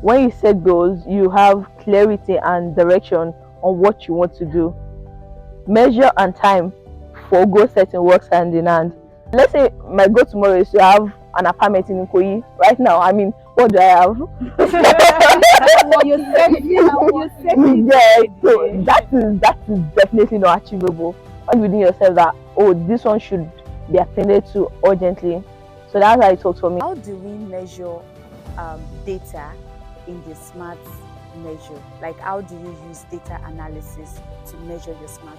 When you set goals, you have clarity and direction on what you want to do. Measure and time for goal setting works hand in hand. Let's say my goal tomorrow is to have an apartment in Ikoyi. Right now, I mean, what do I have? You set Yeah, so that is definitely not achievable. And within yourself that, oh, this one should be attended to urgently. So that's how it works for me. How do we measure data in the SMART measure? Like, how do you use data analysis to measure your SMART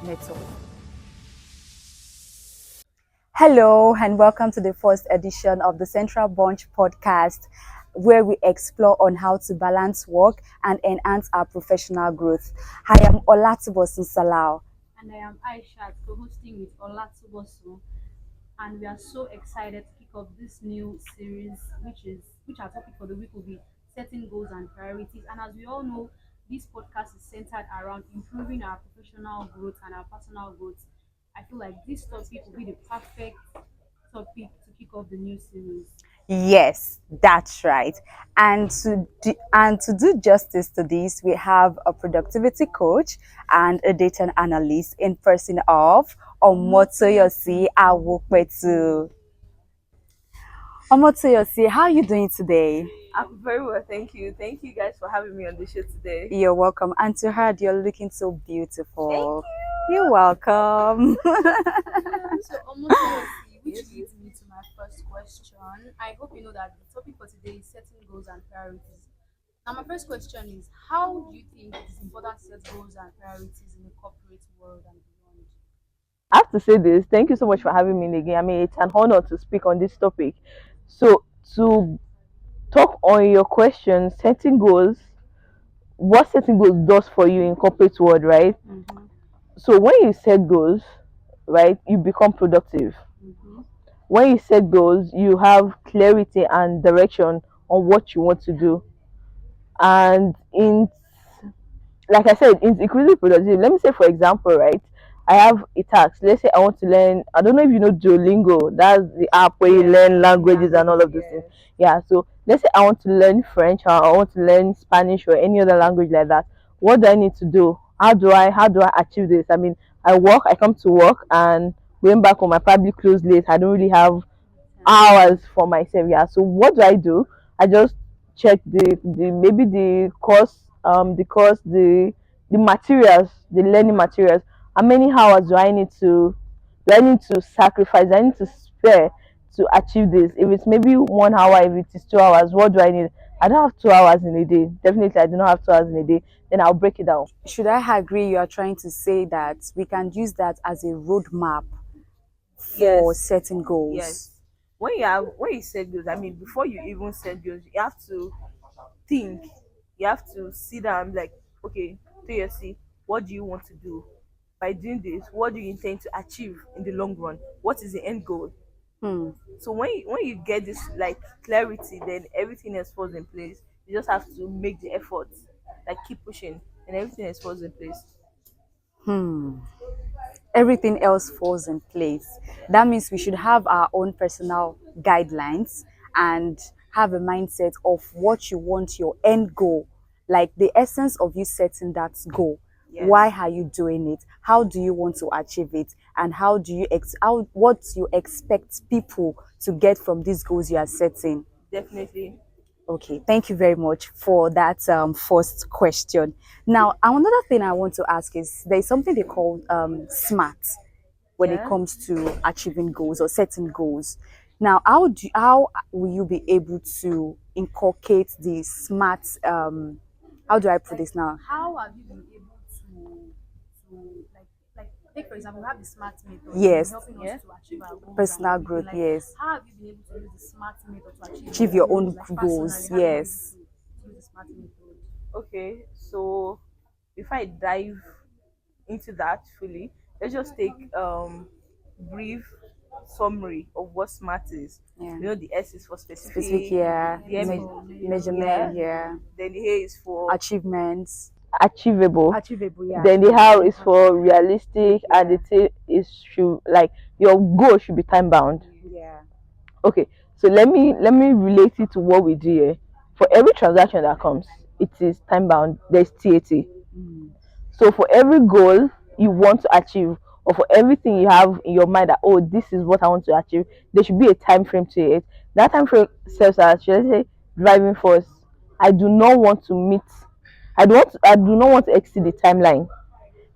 method? Hello, and welcome to the first edition of the Central Bunch podcast, where we explore on how to balance work and enhance our professional growth. I am Olatunbosun and I am Aishat, co-hosting with Olatunbosun, and we are so excited to kick off this new series, which our topic for the week will be setting goals and priorities. And as we all know, this podcast is centered around improving our professional growth and our personal growth. I feel like this topic will be the perfect topic to kick off the new series. Yes, that's right. And to do justice to this, we have a productivity coach and a data analyst in person of Omotoyosi and Omotoyosi, how are you doing today? I'm very well, thank you. Thank you guys for having me on the show today. You're welcome. And to her, you're looking so beautiful. You're welcome. So, almost which leads me to my first question. I hope you know that the topic for today is setting goals and priorities. Now, my first question is: how do you think it is important to set goals and priorities in the corporate world and beyond? I have to say this. Thank you so much for having me again. I mean, it's an honor to speak on this topic. So, to talk on your question, setting goals, what setting goals does for you in corporate world, right? Mm-hmm. So, when you set goals, right, you become productive. Mm-hmm. When you set goals, you have clarity and direction on what you want to do. And in like I said, it's increasing productivity. Let me say, for example, right? I have a task. Let's say I want to learn. I don't know if you know Duolingo. That's the app where you learn languages and all of those things. Yeah. So let's say I want to learn French or I want to learn Spanish or any other language like that. What do I need to do? How do I achieve this? I mean, I work. I come to work and going back home. I probably close late. I don't really have hours for myself. Yeah. So what do? I just check the maybe the materials, the learning materials. How many hours do I need to sacrifice? Do I need to spare to achieve this? If it's maybe 1 hour, if it is 2 hours, what do I need? I don't have 2 hours in a day. Definitely, I do not have 2 hours in a day. Then I'll break it down. Should I agree you are trying to say that we can use that as a roadmap for setting goals? Yes. When you set goals, I mean, before you even set goals, you have to think. You have to sit down and be like, okay, see, what do you want to do? By doing this, what do you intend to achieve in the long run? What is the end goal? Hmm. So when you get this like clarity, then everything else falls in place. You just have to make the effort, like keep pushing, and everything else falls in place. Hmm. Everything else falls in place. That means we should have our own personal guidelines and have a mindset of what you want your end goal, like the essence of you setting that goal. Yes. Why are you doing it? How do you want to achieve it? And how do you what you expect people to get from these goals you are setting? Definitely. Okay, thank you very much for that first question. Now, another thing I want to ask is there's something they call SMART when it Yeah. comes to achieving goals or setting goals. Now, how will you be able to inculcate the SMART? How do I put this now? How have you been able to take for example, we have the SMART method Yes. helping Yeah. us to achieve our goals. Personal and growth, everything. yes. How have you been able to use the SMART method to Achieve your own like goals, personally, how have you been yes. able to use the SMART method? Okay, so before I dive into that fully, let's just take brief summary of what SMART is. Yeah. You know, the S is for Specific, yeah. the M is Measurement, yeah. then the A is for Achievements. achievable. Achievable, yeah. Then the R is for realistic, and the T is should like your goal should be time bound. Yeah. Okay, so let me relate it to what we do here. For every transaction that comes, it is time bound. There's TAT. Mm. So for every goal you want to achieve, or for everything you have in your mind that, oh, this is what I want to achieve, there should be a time frame to it. That time frame serves as, should I say, driving force. I do not want to meet. I do not want to exceed the timeline,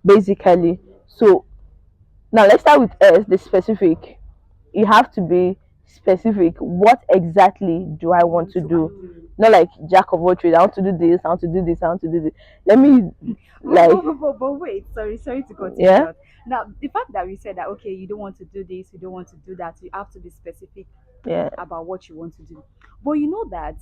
basically. So now let's start with S, the specific. You have to be specific. What exactly do I want to do? Not like jack of all trades. I want to do this. I want to do this. I want to do this. Let me like But wait, sorry to cut you yeah, short. Now, the fact that we said that okay, you don't want to do this, you don't want to do that, you have to be specific yeah. about what you want to do. But you know that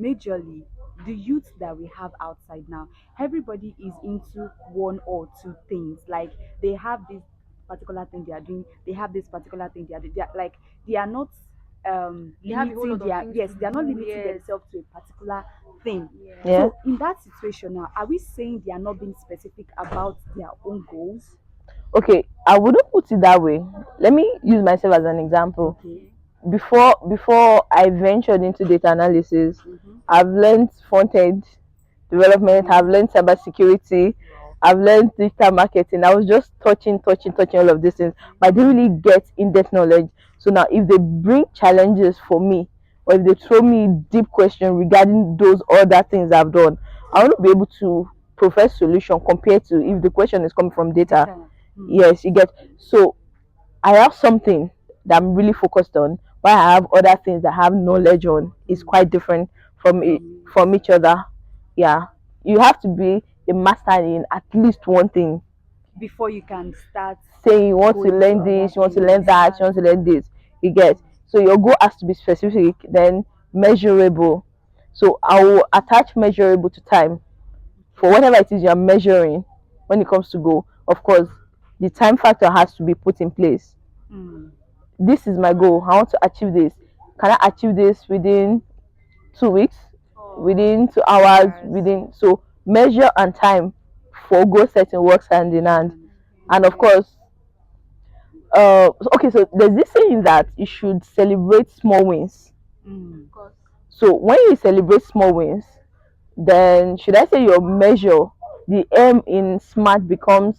majorly the youth that we have outside now, everybody is into one or two things. Like they have this particular thing they are doing, they have this particular thing they are doing. They are, like they are not They have a whole limiting lot of their things yes, to they are not do. limiting Yes. themselves to a particular thing. Yeah. Yeah. So in that situation now, are we saying they are not being specific about their own goals? Okay, I wouldn't put it that way. Let me use myself as an example. Okay. Okay. Before I ventured into data analysis, Mm-hmm. I've learned front end development, I've learned cybersecurity, I've learned digital marketing. I was just touching all of these things, but I didn't really get in-depth knowledge. So now if they bring challenges for me, or if they throw me deep question regarding those other things I've done, I want to be able to provide solution compared to if the question is coming from data. Data. Hmm. Yes, you get. So I have something that I'm really focused on, while I have other things that I have knowledge on. It's quite different from From from each other. Yeah, you have to be a master in at least one thing. before you can start Say you want to going to learn other this, you want to learn things. that, you want to learn this. You get. So your goal has to be specific, then measurable. So I will attach measurable to time for Okay. whatever it is you're measuring. When it comes to goal, of course, the time factor has to be put in place. Hmm. This is my goal. I want to achieve this. Can I achieve this within 2 weeks? Or Within 2 hours? hours. Within, so measure and time for goal setting works hand in hand. And And of okay. course, okay, so there's this saying that you should celebrate small wins. Hmm. Of course. So when you celebrate small wins, then should I say your measure, the M in smart becomes,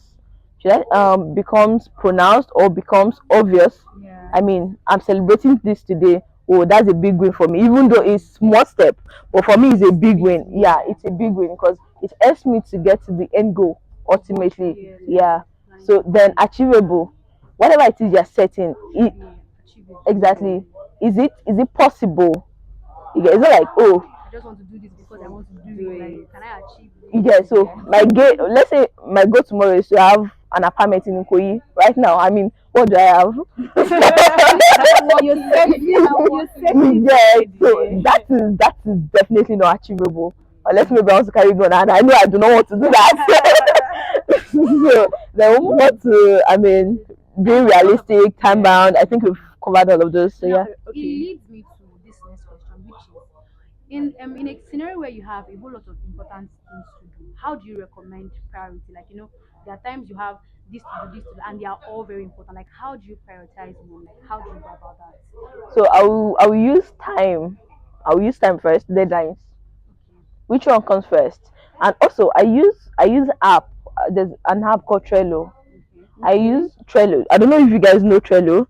should I becomes pronounced or becomes obvious. Yeah. I mean, I'm celebrating this today. Oh, that's a big win for me, even though it's small step, but for me it's a big Big win. to Yeah, yeah. it's a big win because it helps me to get to the end goal ultimately. Yeah. Yeah. Like, So then achievable, whatever it is you're setting, it yeah. Achievable. exactly, is it possible? It's not like, oh, I just want to do this because I want to do Do it. Like, it. can I achieve yeah, this? so Yeah. my gate, let's say my goal tomorrow is to have an apartment in Ikoyi. Right now, I mean, what do I have? You set you set it Yeah, so already. that is definitely not achievable. Unless maybe I want to carry gun, and I know I do not want to do that. So then we want to, I mean, being realistic, time Yeah. bound. I think we've covered all of those. So Now, yeah. it Okay. leads me to this next question, which is in a scenario where you have a whole lot of important things to do, how do you recommend priority? Like, there are times you have this to do, and they are all very important. Like, how do you prioritize one? Like, how do you go about that? So I will use time. I will use time first. Deadlines. Okay. Which one comes first? And also I use app. There's an app called Trello. Okay. I Okay. use Trello. I don't know if you guys know Trello.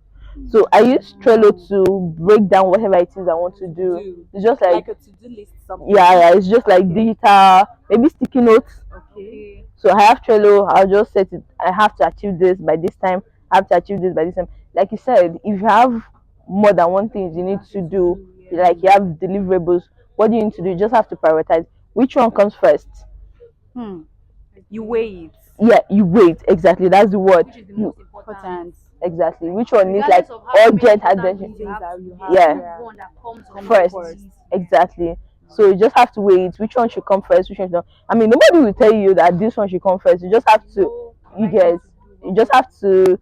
So I use Trello No. to break down whatever it is I want to do. Do It's just like, like a to-do list something. yeah, it's just like Okay. digital, maybe sticky notes. Okay. Okay. So I have Trello. I'll just set it. I have to achieve this by this time. I have to achieve this by this time. Like you said, if you have more than one thing you need to do, Yeah. like you have deliverables, what do you need to do? You just have to prioritize which one comes first. Hmm. You Okay. weigh it. Yeah, you wait. Exactly, that's the word. Which is the You most important? Important exactly. Which one needs like Regardless of how many urgent important attention? things you things have that to you do, have. Yeah, there's Yeah. one that comes on Come the first. first. list. Yeah. Exactly. So you just have to wait. Which one should come first? Which one should not? I mean, nobody will tell you that this one should come first. You just have You to. know the You right thing get. to do. You just have to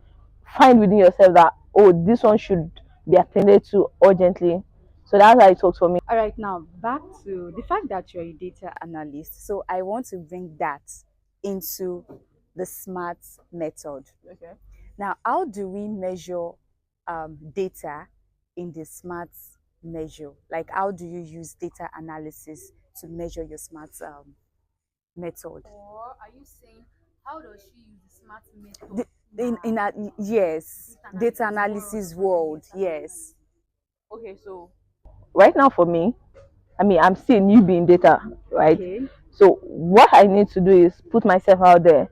find within yourself that, oh, this one should be attended to urgently. So that's how it works for me. All right, now back to the fact that you're a data analyst. So I want to bring that into the SMART method. Okay. Now, how do we measure data in the SMART measure? Like, how do you use data analysis to measure your smart method? Or are you saying how does she use the smart The, method in a, yes, data world analysis or in world, data yes. Okay, so right now for me, I mean, I'm still a newbie in data, right? Okay. So what I need to do is put myself out there.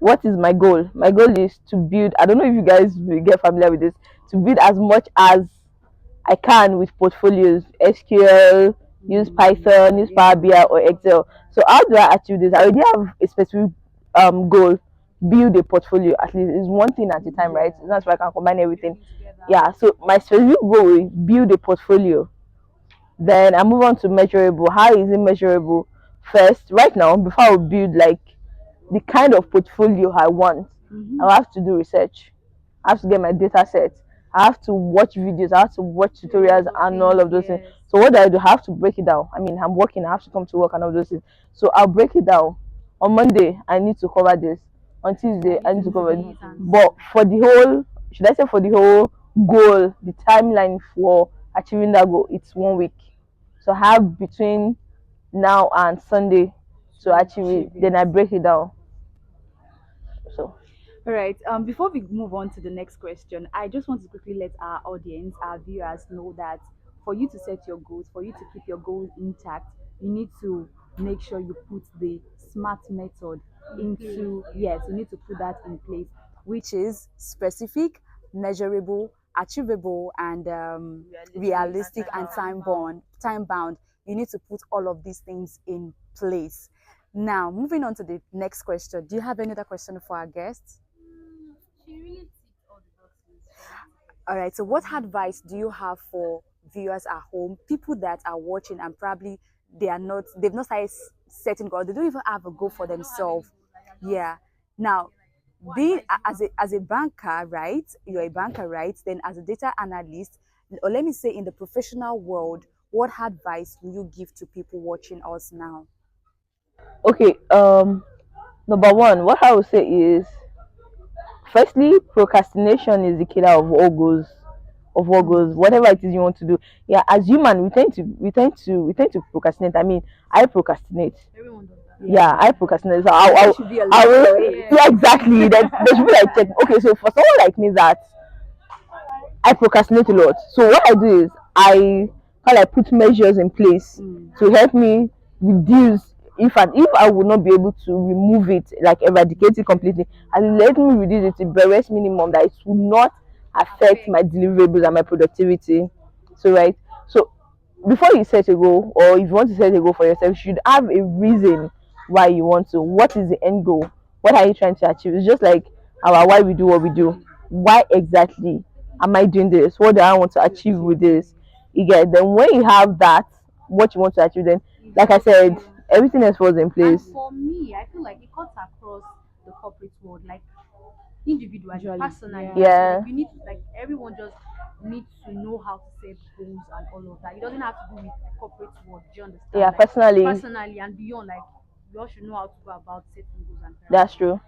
What is my goal? My goal is to build. I don't know if you guys will get familiar with this. To build as much as I can with portfolios, SQL, use Python, use Power Yeah. BI or Excel. So how do I achieve this? I already have a specific goal. Build a portfolio. At least it's one thing at a time, right? Yeah. That's why I can combine everything. building together? Yeah. So my specific goal is build a portfolio. Then I move on to measurable. How is it measurable? First, right now, before I build like the kind of portfolio I want, Mm-hmm. I have to do research. I have to get my data set. I have to watch videos. I have to watch Do a lot tutorials of and all things, of those things. yes. So what do I do? I have to break it down. I mean, I'm working. I have to come to work and all those things. So I'll break it down. On Monday, I need to cover this. On I Tuesday, need I to need to do cover it. this and But for the whole, should I say for the whole goal, the timeline for achieving that goal, it's 1 week. So I have between now and Sunday to achieve it. Achieve it. Then I break it down. So All right. Before we move on to the next question, I just want to quickly let our audience, our viewers, know that for you to set your goals, for you to keep your goals intact, you need to make sure you put the SMART method in into, place. yes, you need to put that in place, which is specific, measurable, achievable, and realistic and time bound. Time bound. You need to put all of these things in place. Now, moving on to the next question. Do you have any other question for our guests? She really ticked all the boxes. She really ticked All right. So, every what box. advice do you have for viewers at home, people that are watching and probably they've not started setting goals, they don't even have a goal for They don't have any themselves? goals. Like you're just Yeah. Now, what being advice do you have? as a banker, right? You're a banker, right? Then, as a data analyst, or let me say, in the professional world, what advice will you give to people watching us now? okay, number one, what I would say is firstly, procrastination is the killer of all goals. Of all goals, whatever it is you want to do. Yeah, as human, we tend to procrastinate. I mean, I procrastinate. Everyone does that. Yeah, I procrastinate. So And there should be a I limit to will. it. Yeah. Yeah, exactly. There should be like check. Okay, so for someone like me that I procrastinate a lot. So what I do is I put measures in place Mm. to help me reduce if I would not be able to remove it, like eradicate it completely, and let me reduce it to barest minimum that it will not affect Affect. my deliverables and my productivity. So right. So before you set a goal or if you want to set a goal for yourself, you should have a reason why you want to. What is the end goal? What are you trying to achieve? It's just like our why we do what we do. Why exactly am I doing this? What do I want to achieve with this? You get then when you have that, what you want to achieve, then It like I helps said, you. everything else falls in And place. for me, I feel like it cuts across the corporate world, like individually, Usually, personally. yeah. Yeah. So Yeah, you need to, like everyone just needs to know how to set goals and all of that. It doesn't have to do with the corporate world. Do you yeah. understand? Like Personally, personally and beyond, like we all should know how to go about setting goals and that's priorities. true.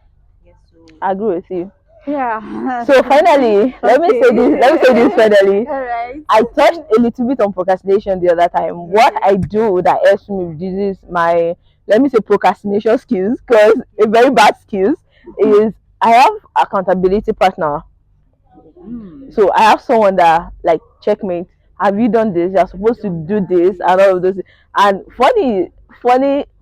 Yes. So I agree with you. Yeah. So finally, let me say this. Let me say this Okay. finally. All right. I touched a little bit on procrastination the other time. What I do that helps me reduces my, let me say, procrastination skills, because a very bad skills is I have accountability partner. Mm. So I have someone that like checkmate. Have you done this? You're supposed to do this and all of those. And funny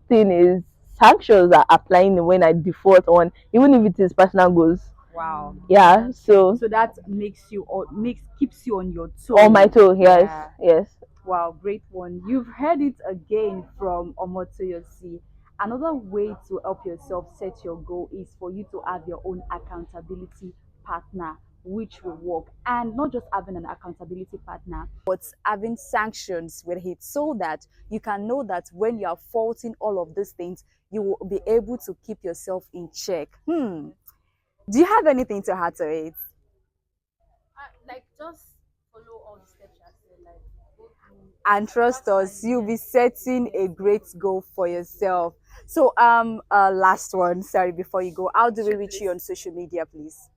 thing is sanctions are applying when I default on, even if it is personal goals. Wow. Yeah. So So that makes you or makes keeps you on your on my toes. toe, yes, Yeah. yes. Wow, great one. You've heard it again from Omotoyosi. Another way to help yourself set your goal is for you to have your own accountability partner, which will work. And not just having an accountability partner, but having sanctions with it so that you can know that when you are faulting all of these things, you will be able to keep yourself in check. Do you have anything to add to it? like just follow all the steps I said. Like go through And trust us, personally. you'll be Yes. setting Yes. a great goal for yourself. So last one, sorry, before you go, how do we Sure, reach you please. on social media, please?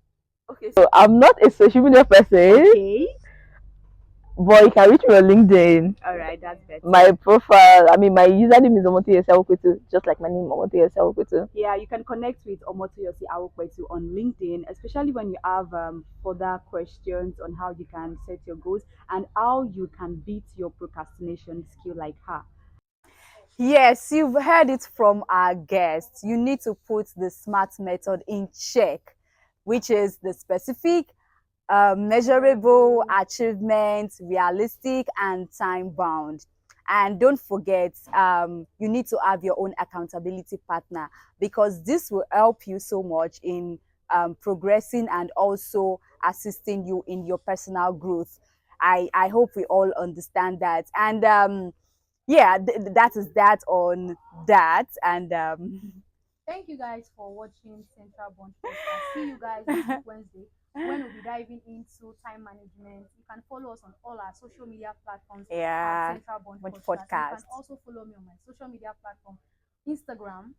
Okay, so I'm not a social media person. Okay. But you can reach me on LinkedIn. All right, that's My better. profile, I mean, my username is Omotoyosi, just like my name, Omotoyosi. Yeah, you can connect with Omotoyosi Awokwetu on LinkedIn, especially when you have further questions on how you can set your goals and how you can beat your procrastination skill like her. Yes, you've heard it from our guests. You need to put the SMART method in check, which is the specific, measurable achievement, realistic, and time bound. And don't forget, you need to have your own accountability partner because this will help you so much in progressing and also assisting you in your personal growth. I hope we all understand that. And yeah, that is that on that. And Thank you guys for watching Central Bunch Podcast. See you guys this week Wednesday when we'll be diving into time management. You can follow us on all our social media platforms at yeah, Central Bunch with Podcast. You can podcast. also follow me on my social media platform, Instagram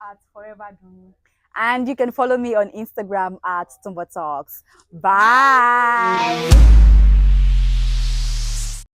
at Forever Doing. And you can follow me on Instagram at Tumba Talks. Bye.